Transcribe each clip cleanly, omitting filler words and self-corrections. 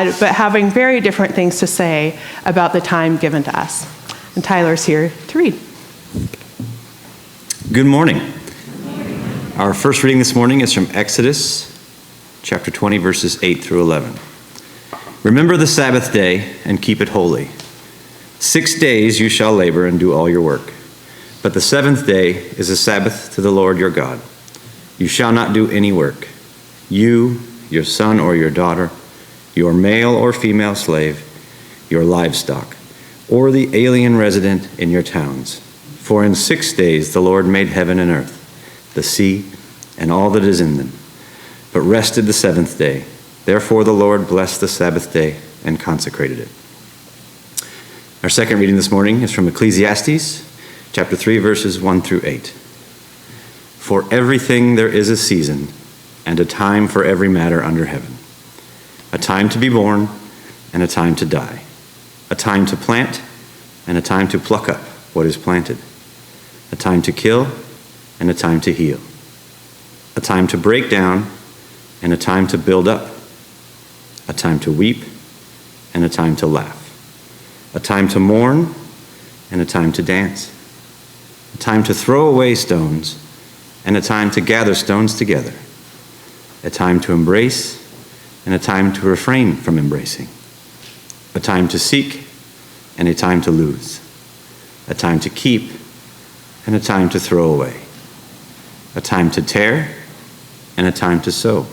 God, but having very different things to say about the time given to us. And Tyler's here to read. Good morning. Our first reading this morning is from Exodus chapter 20, verses 8 through 11. Remember the Sabbath day and keep it holy. 6 days you shall labor and do all your work. But the seventh day is a Sabbath to the Lord your God. You shall not do any work. You, your son or your daughter, your male or female slave, your livestock, or the alien resident in your towns. For in 6 days the Lord made heaven and earth, the sea, and all that is in them, but rested the seventh day. Therefore the Lord blessed the Sabbath day and consecrated it. Our second reading this morning is from Ecclesiastes, chapter 3, verses 1 through 8. For everything there is a season, and a time for every matter under heaven. A time to be born, and a time to die. A time to plant, and a time to pluck up what is planted. A time to kill, and a time to heal. A time to break down, and a time to build up. A time to weep, and a time to laugh. A time to mourn, and a time to dance. A time to throw away stones, and a time to gather stones together. A time to embrace, and a time to refrain from embracing. A time to seek, and a time to lose. A time to keep, and a time to throw away. A time to tear, and a time to sow.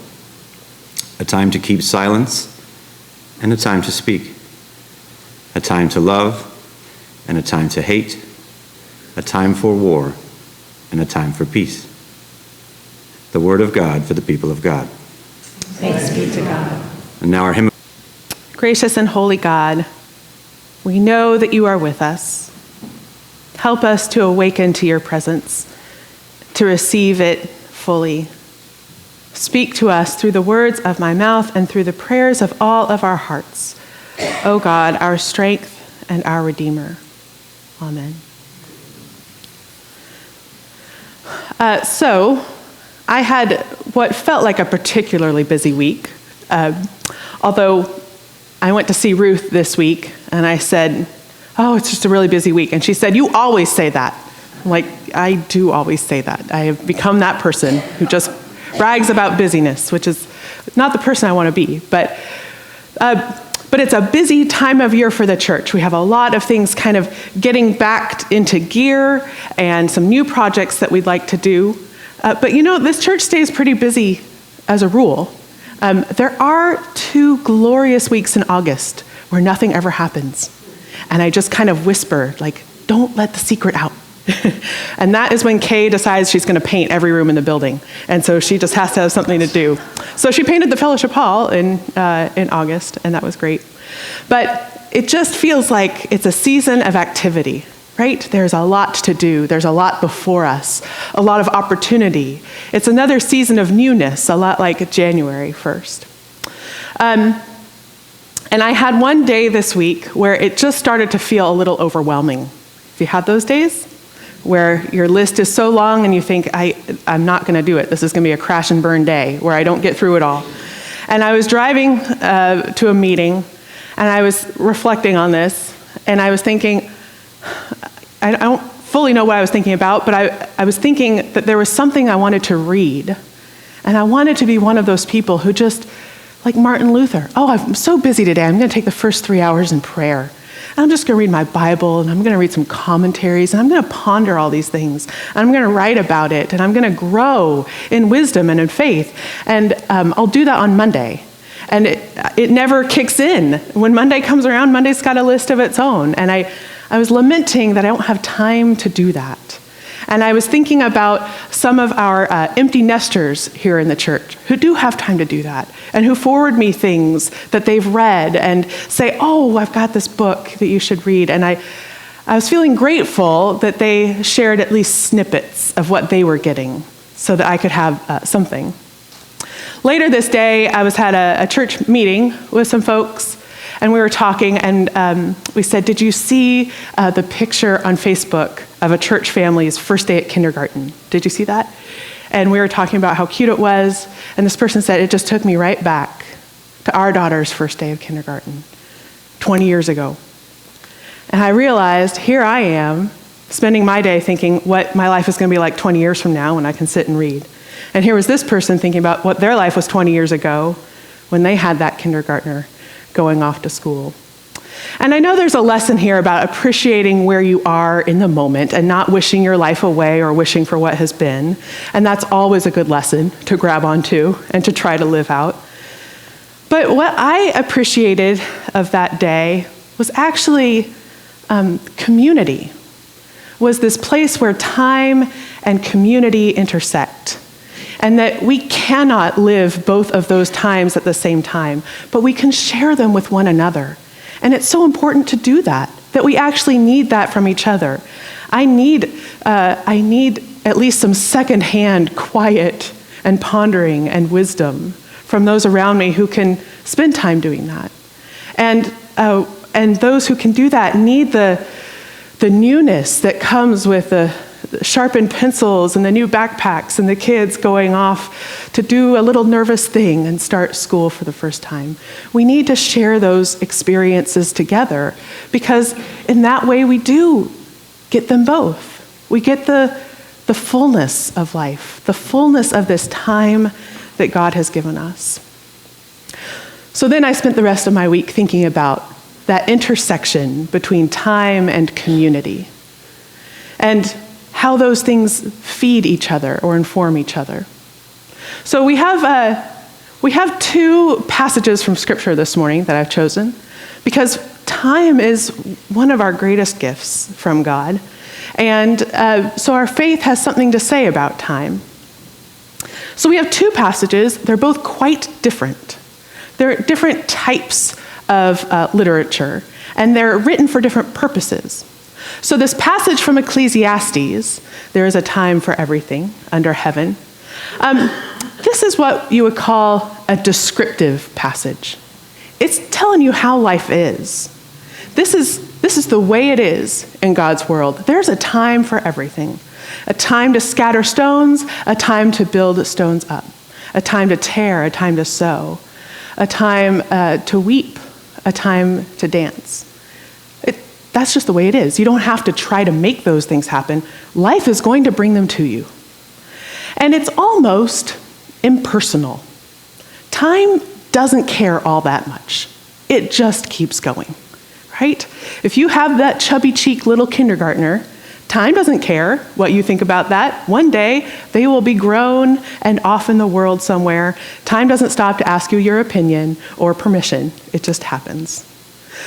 A time to keep silence, and a time to speak. A time to love, and a time to hate. A time for war, and a time for peace. The word of God for the people of God. Thanks be to God. And now our hymn. Gracious and holy God, we know that you are with us. Help us to awaken to your presence, to receive it fully. Speak to us through the words of my mouth and through the prayers of all of our hearts. O God, our strength and our Redeemer. Amen. So I had what felt like a particularly busy week. Although I went to see Ruth this week and I said, oh, it's just a really busy week. And she said, you always say that. I'm like, I do always say that. I have become that person who just brags about busyness, which is not the person I want to be. But it's a busy time of year for the church. We have a lot of things kind of getting back into gear and some new projects that we'd like to do. But this church stays pretty busy as a rule. There are 2 glorious weeks in August where nothing ever happens. And I just kind of whisper, don't let the secret out. And that is when Kay decides she's going to paint every room in the building. And so she just has to have something to do. So she painted the fellowship hall in August, and that was great. But it just feels like it's a season of activity, right? There's a lot to do. There's a lot before us, a lot of opportunity. It's another season of newness, a lot like January 1st. And I had one day this week where it just started to feel a little overwhelming. Have you had those days where your list is so long and you think, I'm not going to do it. This is going to be a crash and burn day where I don't get through it all. And I was driving to a meeting, and I was reflecting on this, and I was thinking, I don't fully know what I was thinking about, but I was thinking that there was something I wanted to read. And I wanted to be one of those people who just, like Martin Luther, I'm so busy today, I'm going to take the first 3 hours in prayer. And I'm just going to read my Bible, and I'm going to read some commentaries, and I'm going to ponder all these things. And I'm going to write about it, and I'm going to grow in wisdom and in faith. And I'll do that on Monday. And it never kicks in. When Monday comes around, Monday's got a list of its own. And I was lamenting that I don't have time to do that. And I was thinking about some of our empty nesters here in the church who do have time to do that and who forward me things that they've read and say, I've got this book that you should read. And I was feeling grateful that they shared at least snippets of what they were getting so that I could have something. Later this day, I was at a church meeting with some folks, and we were talking, and we said, did you see the picture on Facebook of a church family's first day at kindergarten? Did you see that? And we were talking about how cute it was, and this person said, it just took me right back to our daughter's first day of kindergarten 20 years ago. And I realized here I am spending my day thinking what my life is going to be like 20 years from now when I can sit and read. And here was this person thinking about what their life was 20 years ago when they had that kindergartner going off to school. And I know there's a lesson here about appreciating where you are in the moment and not wishing your life away or wishing for what has been. And that's always a good lesson to grab onto and to try to live out. But what I appreciated of that day was actually community, was this place where time and community intersect. And that we cannot live both of those times at the same time, but we can share them with one another. And it's so important to do that we actually need that from each other. I need at least some secondhand quiet and pondering and wisdom from those around me who can spend time doing that. And those who can do that need the newness that comes with the sharpened pencils and the new backpacks and the kids going off to do a little nervous thing and start school for the first time. We need to share those experiences together because in that way we do get them both. We get the fullness of life, the fullness of this time that God has given us. So then I spent the rest of my week thinking about that intersection between time and community and how those things feed each other or inform each other. So we have two passages from Scripture this morning that I've chosen because time is one of our greatest gifts from God. And so our faith has something to say about time. So we have two passages. They're both quite different. They're different types of literature, and they're written for different purposes. So this passage from Ecclesiastes, there is a time for everything under heaven. This is what you would call a descriptive passage. It's telling you how life is. This is the way it is in God's world. There's a time for everything. A time to scatter stones, a time to build stones up. A time to tear, a time to sow. A time to weep, a time to dance. That's just the way it is. You don't have to try to make those things happen. Life is going to bring them to you. And it's almost impersonal. Time doesn't care all that much. It just keeps going, right? If you have that chubby cheek little kindergartner, time doesn't care what you think about that. One day, they will be grown and off in the world somewhere. Time doesn't stop to ask you your opinion or permission. It just happens.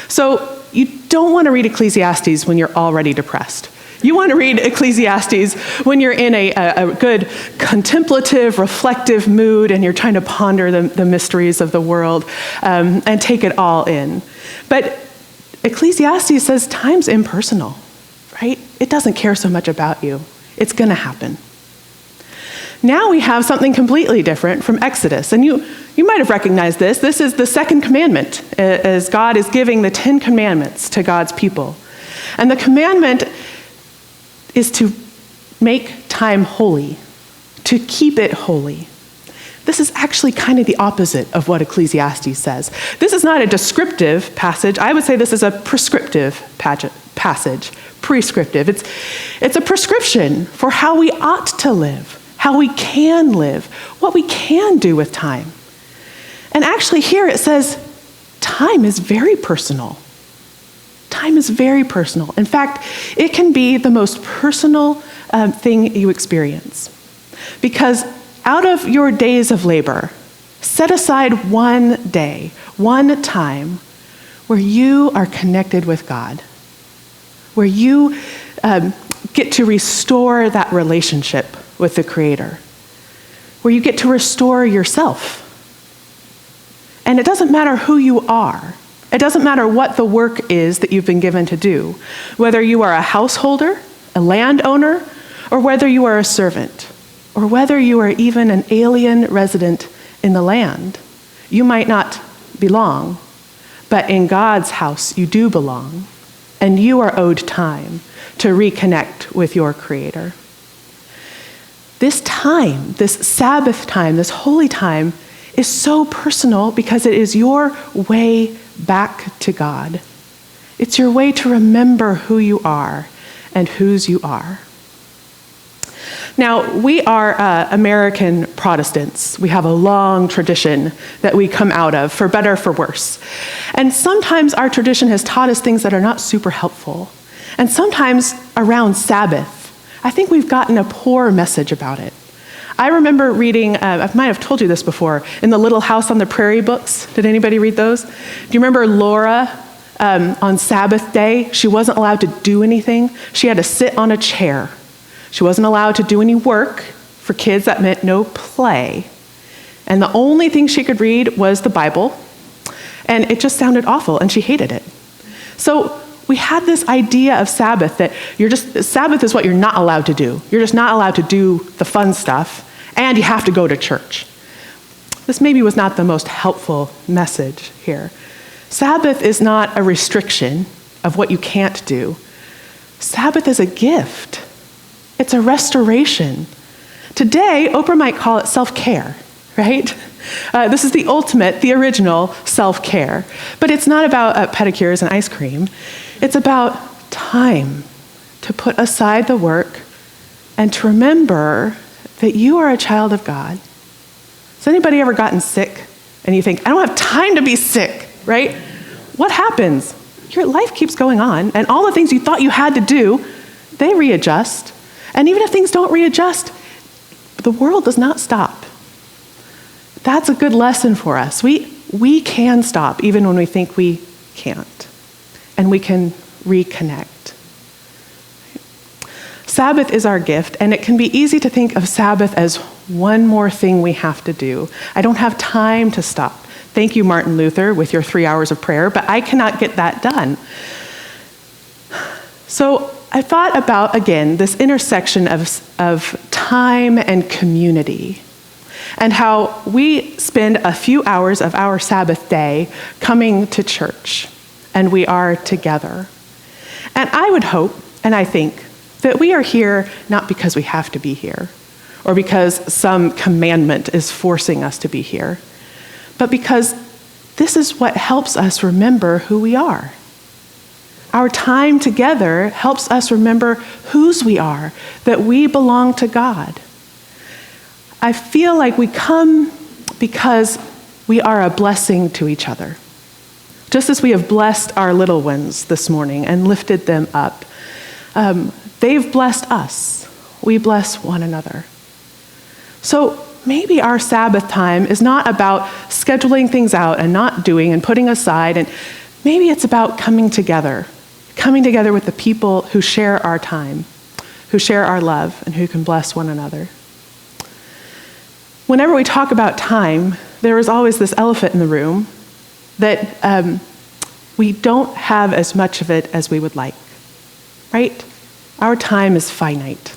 So you don't want to read Ecclesiastes when you're already depressed. You want to read Ecclesiastes when you're in a good contemplative, reflective mood and you're trying to ponder the mysteries of the world and take it all in. But Ecclesiastes says time's impersonal, right? It doesn't care so much about you. It's going to happen. Now we have something completely different from Exodus. And you might have recognized this. This is the second commandment as God is giving the 10 commandments to God's people. And the commandment is to make time holy, to keep it holy. This is actually kind of the opposite of what Ecclesiastes says. This is not a descriptive passage. I would say this is a prescriptive passage. Prescriptive. It's a prescription for how we ought to live, how we can live, what we can do with time. And actually here it says time is very personal. Time is very personal. In fact, it can be the most personal thing you experience. Because out of your days of labor, set aside one day, one time, where you are connected with God, where you get to restore that relationship with the Creator, where you get to restore yourself. And it doesn't matter who you are. It doesn't matter what the work is that you've been given to do, whether you are a householder, a landowner, or whether you are a servant, or whether you are even an alien resident in the land. You might not belong, but in God's house you do belong, and you are owed time to reconnect with your Creator. This time, this Sabbath time, this holy time, is so personal because it is your way back to God. It's your way to remember who you are and whose you are. Now, we are American Protestants. We have a long tradition that we come out of, for better or for worse. And sometimes our tradition has taught us things that are not super helpful. And sometimes around Sabbath, I think we've gotten a poor message about it. I remember reading, I might have told you this before, in the Little House on the Prairie books. Did anybody read those? Do you remember Laura on Sabbath day? She wasn't allowed to do anything. She had to sit on a chair. She wasn't allowed to do any work. For kids, that meant no play. And the only thing she could read was the Bible. And it just sounded awful, and she hated it. So we had this idea of Sabbath that Sabbath is what you're not allowed to do. You're just not allowed to do the fun stuff, and you have to go to church. This maybe was not the most helpful message here. Sabbath is not a restriction of what you can't do. Sabbath is a gift. It's a restoration. Today, Oprah might call it self-care, right? This is the ultimate, the original self-care. But it's not about pedicures and ice cream. It's about time to put aside the work and to remember that you are a child of God. Has anybody ever gotten sick and you think, I don't have time to be sick, right? What happens? Your life keeps going on, and all the things you thought you had to do, they readjust. And even if things don't readjust, the world does not stop. That's a good lesson for us. We can stop even when we think we can't. And we can reconnect. Sabbath is our gift, and it can be easy to think of Sabbath as one more thing we have to do. I don't have time to stop. Thank you, Martin Luther, with your 3 hours of prayer, but I cannot get that done. So I thought about, again, this intersection of time and community, and how we spend a few hours of our Sabbath day coming to church, and we are together. And I would hope, and I think, that we are here not because we have to be here, or because some commandment is forcing us to be here, but because this is what helps us remember who we are. Our time together helps us remember whose we are, that we belong to God. I feel like we come because we are a blessing to each other. Just as we have blessed our little ones this morning and lifted them up, they've blessed us. We bless one another. So maybe our Sabbath time is not about scheduling things out and not doing and putting aside, and maybe it's about coming together with the people who share our time, who share our love, and who can bless one another. Whenever we talk about time, there is always this elephant in the room that we don't have as much of it as we would like, right? Our time is finite,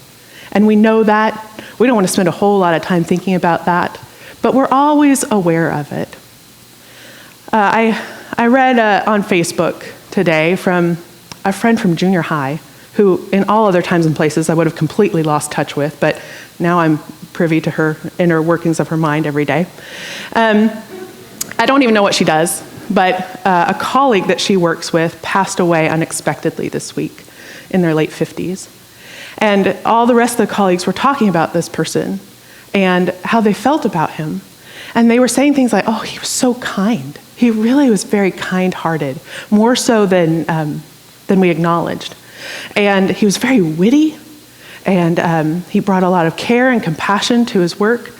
and we know that. We don't want to spend a whole lot of time thinking about that, but we're always aware of it. I read on Facebook today from a friend from junior high who in all other times and places I would have completely lost touch with, but now I'm privy to her inner workings of her mind every day. I don't even know what she does, but a colleague that she works with passed away unexpectedly this week in their late 50s. And all the rest of the colleagues were talking about this person and how they felt about him. And they were saying things like, oh, he was so kind. He really was very kind-hearted, more so than we acknowledged. And he was very witty, and he brought a lot of care and compassion to his work.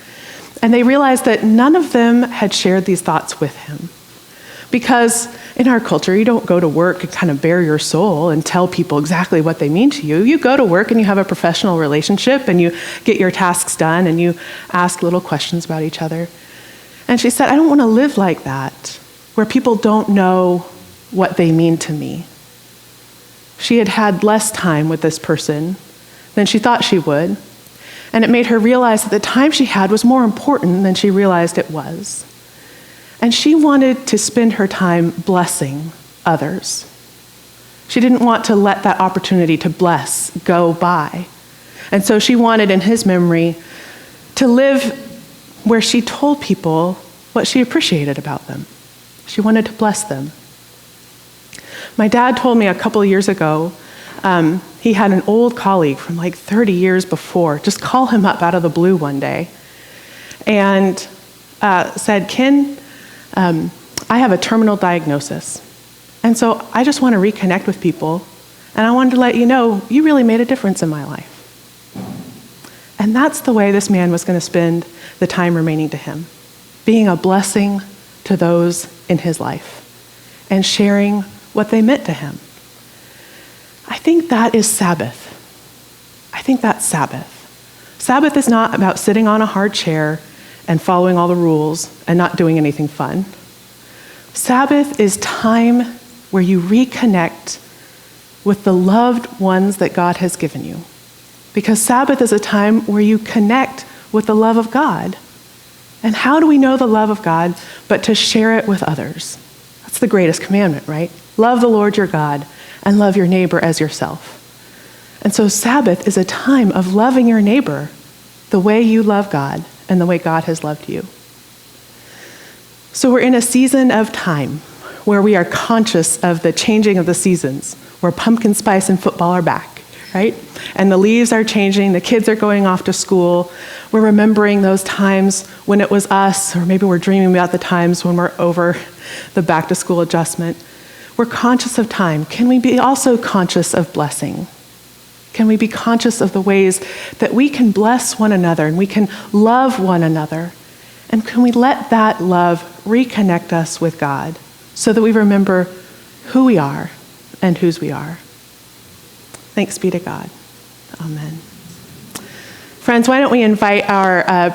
And they realized that none of them had shared these thoughts with him. Because in our culture, you don't go to work and kind of bare your soul and tell people exactly what they mean to you. You go to work and you have a professional relationship and you get your tasks done and you ask little questions about each other. And she said, I don't want to live like that, where people don't know what they mean to me. She had had less time with this person than she thought she would, and it made her realize that the time she had was more important than she realized it was. And she wanted to spend her time blessing others. She didn't want to let that opportunity to bless go by. And so she wanted, in his memory, to live where she told people what she appreciated about them. She wanted to bless them. My dad told me a couple of years ago, he had an old colleague from like 30 years before just call him up out of the blue one day and said, Ken, I have a terminal diagnosis. And so I just want to reconnect with people. And I wanted to let you know, you really made a difference in my life. And that's the way this man was going to spend the time remaining to him, being a blessing to those in his life and sharing what they meant to him. I think that is Sabbath. I think that's Sabbath. Sabbath is not about sitting on a hard chair and following all the rules and not doing anything fun. Sabbath is time where you reconnect with the loved ones that God has given you. Because Sabbath is a time where you connect with the love of God. And how do we know the love of God but to share it with others? That's the greatest commandment, right? Love the Lord your God and love your neighbor as yourself. And so Sabbath is a time of loving your neighbor the way you love God and the way God has loved you. So we're in a season of time where we are conscious of the changing of the seasons, where pumpkin spice and football are back, right? And the leaves are changing, the kids are going off to school. We're remembering those times when it was us, or maybe we're dreaming about the times when we're over the back to school adjustment. We're conscious of time. Can we be also conscious of blessing? Can we be conscious of the ways that we can bless one another and we can love one another? And can we let that love reconnect us with God so that we remember who we are and whose we are? Thanks be to God. Amen. Friends, why don't we invite our